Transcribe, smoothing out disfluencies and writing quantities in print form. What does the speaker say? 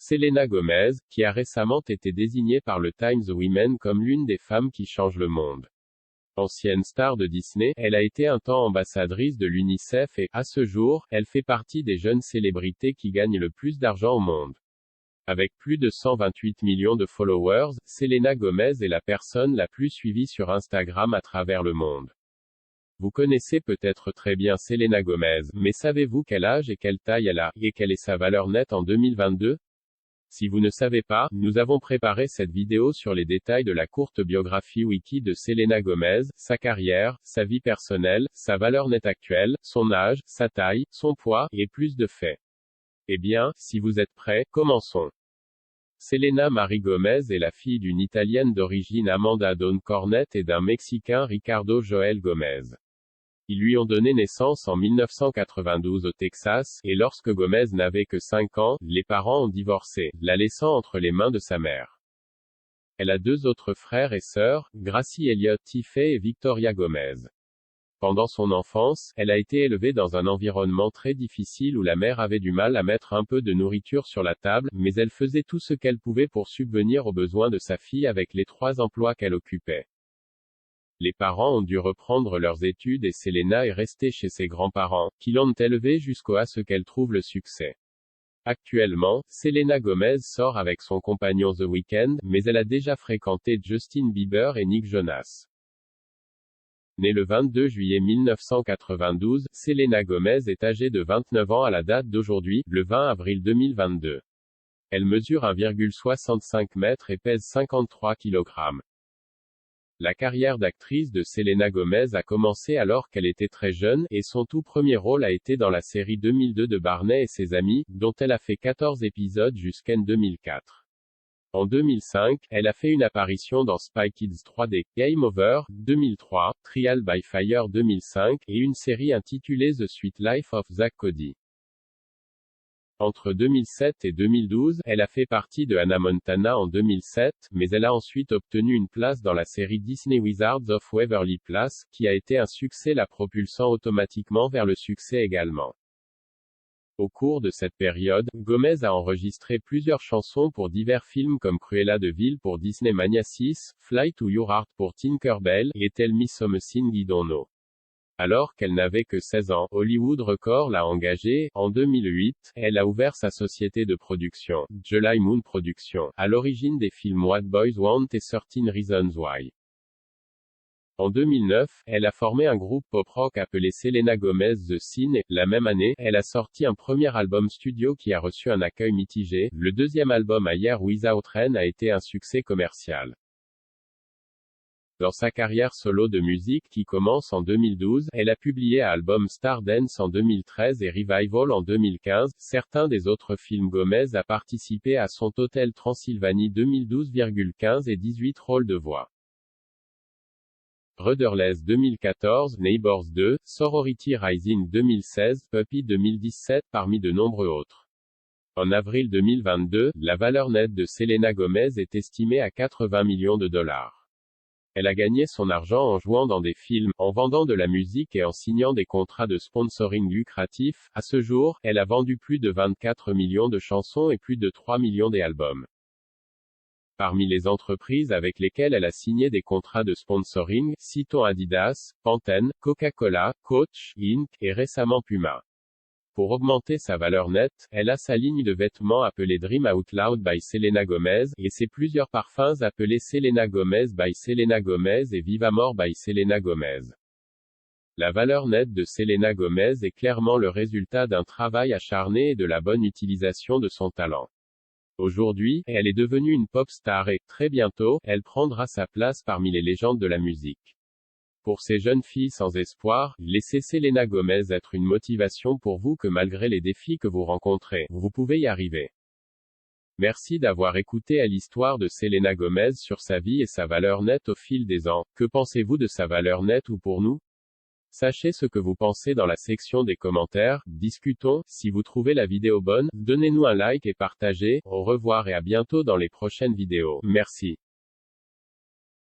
Selena Gomez, qui a récemment été désignée par le Times Women comme l'une des femmes qui changent le monde. Ancienne star de Disney, elle a été un temps ambassadrice de l'UNICEF et, à ce jour, elle fait partie des jeunes célébrités qui gagnent le plus d'argent au monde. Avec plus de 128 millions de followers, Selena Gomez est la personne la plus suivie sur Instagram à travers le monde. Vous connaissez peut-être très bien Selena Gomez, mais savez-vous quel âge et quelle taille elle a, et quelle est sa valeur nette en 2022? Si vous ne savez pas, nous avons préparé cette vidéo sur les détails de la courte biographie wiki de Selena Gomez, sa carrière, sa vie personnelle, sa valeur nette actuelle, son âge, sa taille, son poids, et plus de faits. Eh bien, si vous êtes prêts, commençons. Selena Marie Gomez est la fille d'une Italienne d'origine Amanda Dawn Cornett et d'un Mexicain Ricardo Joel Gomez. Ils lui ont donné naissance en 1992 au Texas, et lorsque Gomez n'avait que 5 ans, les parents ont divorcé, la laissant entre les mains de sa mère. Elle a 2 autres frères et sœurs, Gracie Elliott Tiffey et Victoria Gomez. Pendant son enfance, elle a été élevée dans un environnement très difficile où la mère avait du mal à mettre un peu de nourriture sur la table, mais elle faisait tout ce qu'elle pouvait pour subvenir aux besoins de sa fille avec les 3 emplois qu'elle occupait. Les parents ont dû reprendre leurs études et Selena est restée chez ses grands-parents, qui l'ont élevée jusqu'à ce qu'elle trouve le succès. Actuellement, Selena Gomez sort avec son compagnon The Weeknd, mais elle a déjà fréquenté Justin Bieber et Nick Jonas. Née le 22 juillet 1992, Selena Gomez est âgée de 29 ans à la date d'aujourd'hui, le 20 avril 2022. Elle mesure 1,65 m et pèse 53 kg. La carrière d'actrice de Selena Gomez a commencé alors qu'elle était très jeune, et son tout premier rôle a été dans la série 2002 de Barney et ses amis, dont elle a fait 14 épisodes jusqu'en 2004. En 2005, elle a fait une apparition dans Spy Kids 3D, Game Over, 2003, Trial by Fire 2005, et une série intitulée The Sweet Life of Zack Cody. Entre 2007 et 2012, elle a fait partie de Hannah Montana en 2007, mais elle a ensuite obtenu une place dans la série Disney Wizards of Waverly Place, qui a été un succès la propulsant automatiquement vers le succès également. Au cours de cette période, Gomez a enregistré plusieurs chansons pour divers films comme Cruella de Vil pour Disney Mania 6, Fly to Your Heart pour Tinker Bell, et Tell Me Something I Don't Know. Alors qu'elle n'avait que 16 ans, Hollywood Records l'a engagée. En 2008, elle a ouvert sa société de production, July Moon Productions, à l'origine des films What Boys Want et 13 Reasons Why. En 2009, elle a formé un groupe pop-rock appelé Selena Gomez The Scene et, la même année, elle a sorti un premier album studio qui a reçu un accueil mitigé. Le deuxième album A Year Without Rain a été un succès commercial. Dans sa carrière solo de musique qui commence en 2012, elle a publié un album Stardance en 2013 et Revival en 2015. Certains des autres films Gomez a participé à sont Hotel Transylvanie 2012,15 et 18 rôles de voix. Rudderless 2014, Neighbors 2, Sorority Rising 2016, Puppy 2017 parmi de nombreux autres. En avril 2022, la valeur nette de Selena Gomez est estimée à 80 millions de dollars. Elle a gagné son argent en jouant dans des films, en vendant de la musique et en signant des contrats de sponsoring lucratifs. À ce jour, elle a vendu plus de 24 millions de chansons et plus de 3 millions d'albums. Parmi les entreprises avec lesquelles elle a signé des contrats de sponsoring, citons Adidas, Pantene, Coca-Cola, Coach, Inc., et récemment Puma. Pour augmenter sa valeur nette, elle a sa ligne de vêtements appelée Dream Out Loud by Selena Gomez, et ses plusieurs parfums appelés Selena Gomez by Selena Gomez et Viva More by Selena Gomez. La valeur nette de Selena Gomez est clairement le résultat d'un travail acharné et de la bonne utilisation de son talent. Aujourd'hui, elle est devenue une pop star et, très bientôt, elle prendra sa place parmi les légendes de la musique. Pour ces jeunes filles sans espoir, laissez Selena Gomez être une motivation pour vous que malgré les défis que vous rencontrez, vous pouvez y arriver. Merci d'avoir écouté à l'histoire de Selena Gomez sur sa vie et sa valeur nette au fil des ans. Que pensez-vous de sa valeur nette ou pour nous? Sachez ce que vous pensez dans la section des commentaires. Discutons. Si vous trouvez la vidéo bonne, donnez-nous un like et partagez. Au revoir et à bientôt dans les prochaines vidéos. Merci.